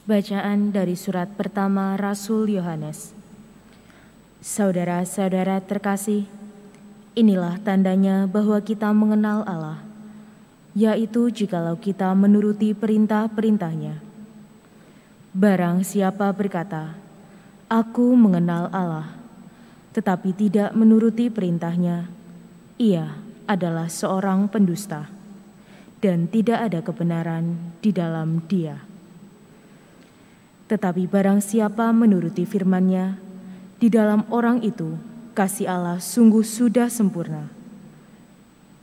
Bacaan dari surat pertama Rasul Yohanes. Saudara-saudara terkasih, inilah tandanya bahwa kita mengenal Allah, yaitu jikalau kita menuruti perintah-perintahnya. Barang siapa berkata, "Aku mengenal Allah," tetapi tidak menuruti perintahnya, ia adalah seorang pendusta, dan tidak ada kebenaran di dalam dia. Tetapi barang siapa menuruti firman-Nya, di dalam orang itu kasih Allah sungguh sudah sempurna.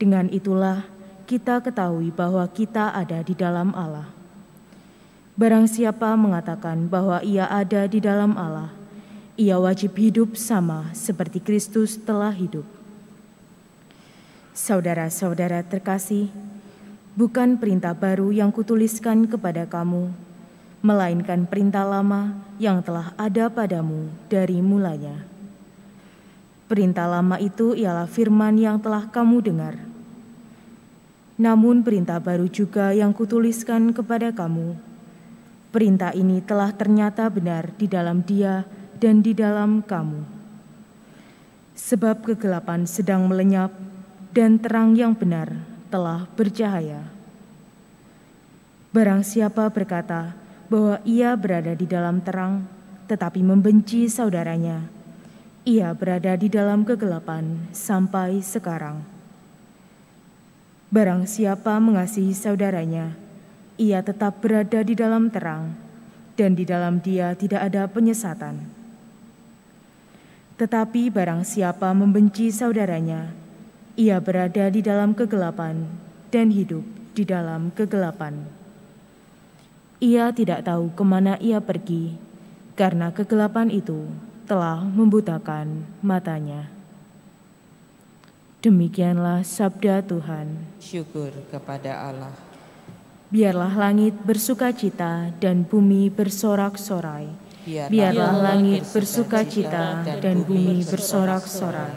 Dengan itulah kita ketahui bahwa kita ada di dalam Allah. Barang siapa mengatakan bahwa ia ada di dalam Allah, ia wajib hidup sama seperti Kristus telah hidup. Saudara-saudara terkasih, bukan perintah baru yang kutuliskan kepada kamu, melainkan perintah lama yang telah ada padamu dari mulanya. Perintah lama itu ialah firman yang telah kamu dengar. Namun perintah baru juga yang kutuliskan kepada kamu. Perintah ini telah ternyata benar di dalam Dia dan di dalam kamu. Sebab kegelapan sedang melenyap dan terang yang benar telah bercahaya. Barang siapa berkata bahwa ia berada di dalam terang, tetapi membenci saudaranya, ia berada di dalam kegelapan sampai sekarang. Barang siapa mengasihi saudaranya, ia tetap berada di dalam terang, dan di dalam dia tidak ada penyesatan. Tetapi barang siapa membenci saudaranya, ia berada di dalam kegelapan dan hidup di dalam kegelapan. Ia tidak tahu kemana ia pergi, karena kegelapan itu telah membutakan matanya. Demikianlah sabda Tuhan. Syukur kepada Allah. Biarlah langit bersukacita dan bumi bersorak-sorai. Biarlah langit bersukacita dan bumi bersorak-sorai.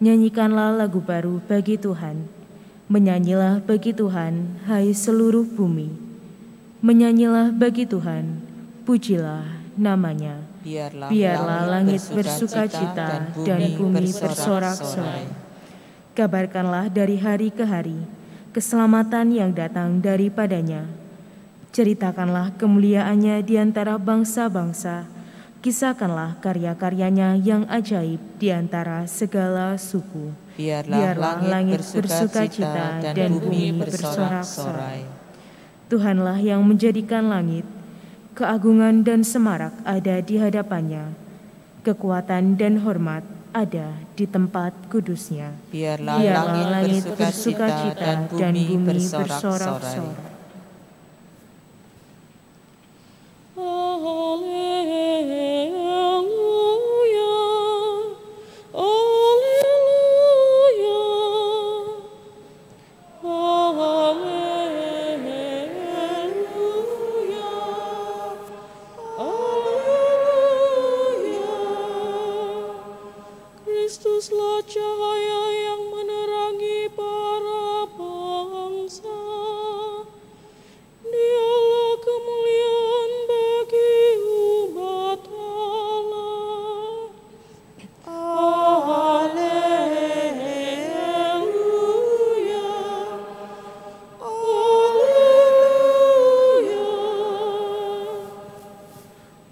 Nyanyikanlah lagu baru bagi Tuhan. Menyanyilah bagi Tuhan, hai seluruh bumi. Menyanyilah bagi Tuhan, pujilah namanya. Biarlah langit bersukacita dan bumi bersorak-sorai. Kabarkanlah dari hari ke hari keselamatan yang datang daripadanya. Ceritakanlah kemuliaannya di antara bangsa-bangsa. Kisahkanlah karya-karyanya yang ajaib di antara segala suku. Biarlah langit bersukacita dan bumi bersorak-sorai. Tuhanlah yang menjadikan langit, keagungan dan semarak ada di hadapannya, kekuatan dan hormat ada di tempat kudusnya. Biarlah langit bersukacita dan bumi bersorak-sorai. Kristuslah cahaya yang menerangi para bangsa. Dialah kemuliaan bagi umat Allah. Haleluya. Haleluya.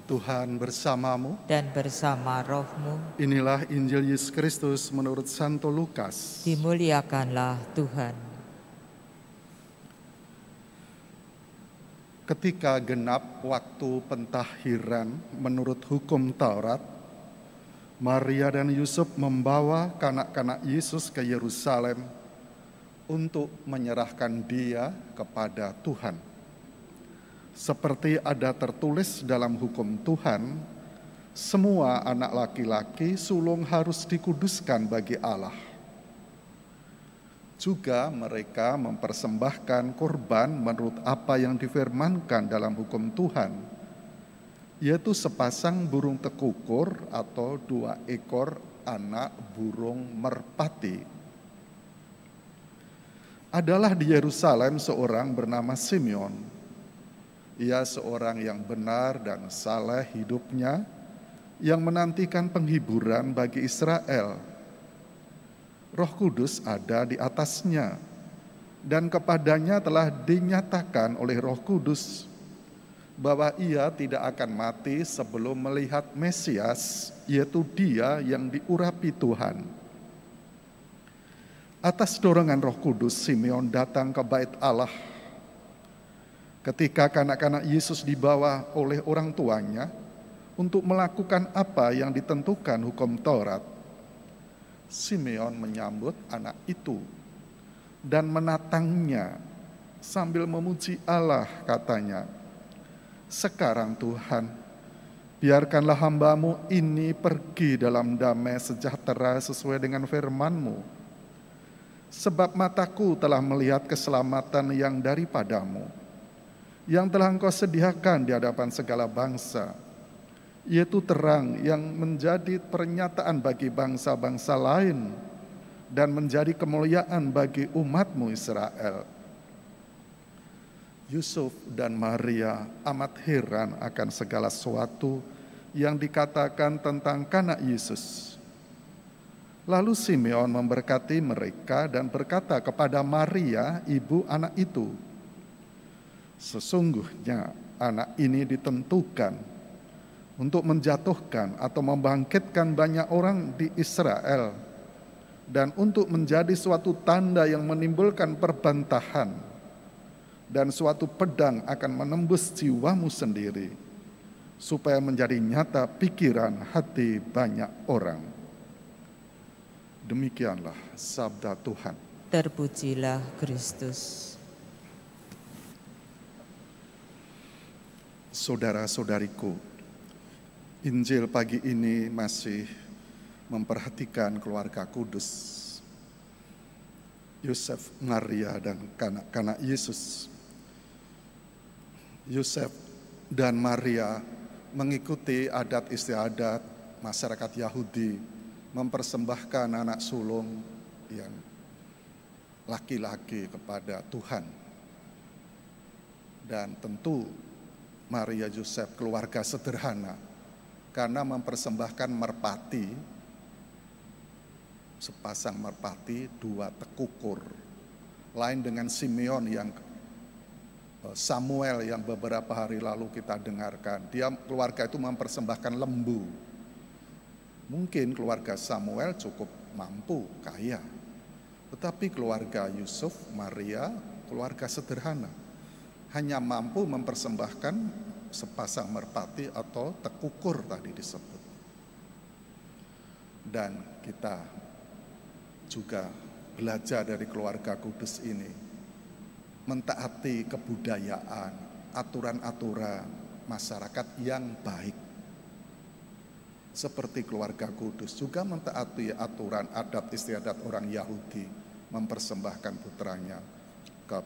Tuhan bersamamu Dan bersama rohmu. Inilah Injil Yesus Kristus menurut Santo Lukas. Dimuliakanlah Tuhan. Ketika genap waktu pentahiran menurut hukum Taurat, Maria dan Yusuf membawa kanak-kanak Yesus ke Yerusalem untuk menyerahkan dia kepada Tuhan. Seperti ada tertulis dalam hukum Tuhan, semua anak laki-laki sulung harus dikuduskan bagi Allah. Juga mereka mempersembahkan korban menurut apa yang difirmankan dalam hukum Tuhan, yaitu sepasang burung tekukur atau 2 ekor anak burung merpati. Adalah di Yerusalem seorang bernama Simeon. Ia seorang yang benar dan saleh hidupnya, yang menantikan penghiburan bagi Israel. Roh Kudus ada di atasnya, dan kepadanya telah dinyatakan oleh Roh Kudus bahwa ia tidak akan mati sebelum melihat Mesias, yaitu Dia yang diurapi Tuhan. Atas dorongan Roh Kudus, Simeon datang ke Bait Allah. Ketika kanak-kanak Yesus dibawa oleh orang tuanya untuk melakukan apa yang ditentukan hukum Taurat, Simeon menyambut anak itu dan menatangnya sambil memuji Allah, katanya, "Sekarang Tuhan, biarkanlah hamba-Mu ini pergi dalam damai sejahtera sesuai dengan firman-Mu. Sebab mataku telah melihat keselamatan yang daripada-Mu, yang telah Engkau sediakan di hadapan segala bangsa, yaitu terang yang menjadi pernyataan bagi bangsa-bangsa lain dan menjadi kemuliaan bagi umat-Mu Israel." Yusuf dan Maria amat heran akan segala sesuatu yang dikatakan tentang kanak Yesus. Lalu Simeon memberkati mereka dan berkata kepada Maria, ibu anak itu, "Sesungguhnya anak ini ditentukan untuk menjatuhkan atau membangkitkan banyak orang di Israel, dan untuk menjadi suatu tanda yang menimbulkan perbantahan, dan suatu pedang akan menembus jiwamu sendiri, supaya menjadi nyata pikiran hati banyak orang." Demikianlah sabda Tuhan. Terpujilah Kristus. Saudara-saudariku, Injil pagi ini masih memperhatikan keluarga kudus, Yosef, Maria, dan kanak-kanak Yesus. Yosef dan Maria mengikuti adat istiadat masyarakat Yahudi, mempersembahkan anak sulung yang laki-laki kepada Tuhan. Dan tentu Maria Yosef keluarga sederhana, karena mempersembahkan merpati, sepasang merpati, 2 tekukur. Lain dengan Simeon yang Samuel yang beberapa hari lalu kita dengarkan. Dia keluarga itu mempersembahkan lembu. Mungkin keluarga Samuel cukup mampu, kaya. Tetapi keluarga Yusuf, Maria, keluarga sederhana, hanya mampu mempersembahkan sepasang merpati atau tekukur tadi disebut. Dan kita juga belajar dari keluarga kudus ini, mentaati kebudayaan, aturan-aturan masyarakat yang baik. Seperti keluarga kudus juga mentaati aturan adat istiadat orang Yahudi, mempersembahkan putranya ke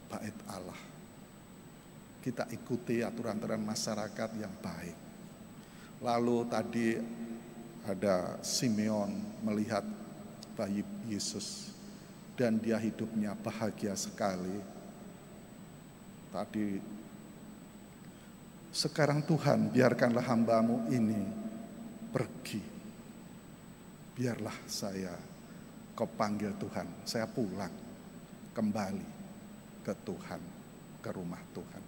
Bait Allah. Kita ikuti aturan-aturan masyarakat yang baik. Lalu tadi ada Simeon melihat bayi Yesus dan dia hidupnya bahagia sekali. Tadi, "Sekarang Tuhan, biarkanlah hamba-Mu ini pergi. Biarlah saya kepanggil Tuhan, saya pulang kembali ke Tuhan, ke rumah Tuhan."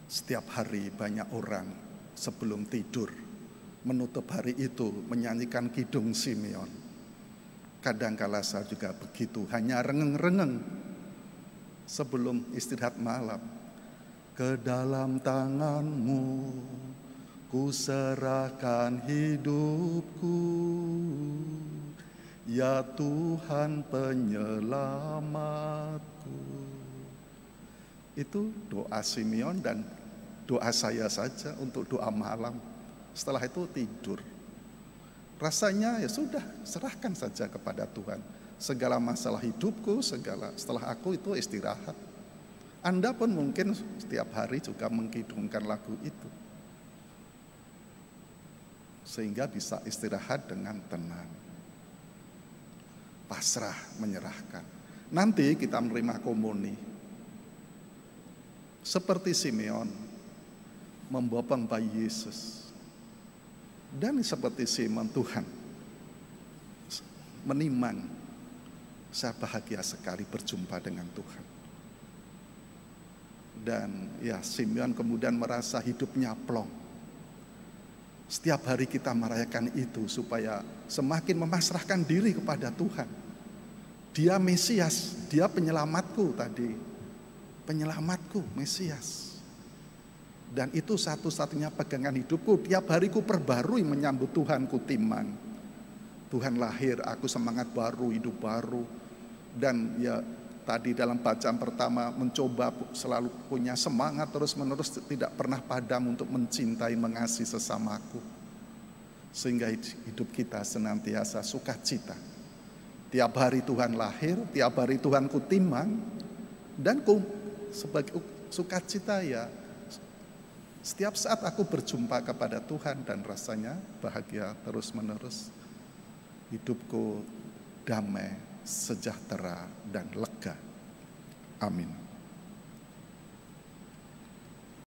Setiap hari banyak orang sebelum tidur menutup hari itu menyanyikan kidung Simeon. Kadangkala saya juga begitu, hanya rengeng-rengeng sebelum istirahat malam. "Ke dalam tangan-Mu ku serahkan hidupku, ya Tuhan penyelamatku." Itu doa Simeon dan doa saya saja untuk doa malam. Setelah itu tidur. Rasanya ya sudah, serahkan saja kepada Tuhan. Segala masalah hidupku, setelah aku itu istirahat. Anda pun mungkin setiap hari juga mengkidungkan lagu itu, sehingga bisa istirahat dengan tenang, pasrah, menyerahkan. Nanti kita menerima komuni, seperti Simeon membopong bayi Yesus. Dan seperti Simeon, Tuhan menimang, saya bahagia sekali berjumpa dengan Tuhan. Dan ya, Simeon kemudian merasa hidupnya plong. Setiap hari kita merayakan itu supaya semakin memasrahkan diri kepada Tuhan. Dia Mesias, dia penyelamatku tadi. Penyelamatku, Mesias. Dan itu satu-satunya pegangan hidupku. Tiap hari ku perbarui menyambut Tuhan, ku timang. Tuhan lahir, aku semangat baru, hidup baru. Dan ya tadi dalam bacaan pertama mencoba selalu punya semangat terus-menerus, tidak pernah padam untuk mencintai, mengasihi sesamaku. Sehingga hidup kita senantiasa sukacita. Tiap hari Tuhan lahir, tiap hari Tuhan ku timang. Dan ku sebagai sukacita ya, setiap saat aku berjumpa kepada Tuhan dan rasanya bahagia terus-menerus. Hidupku damai, sejahtera, dan lega. Amin.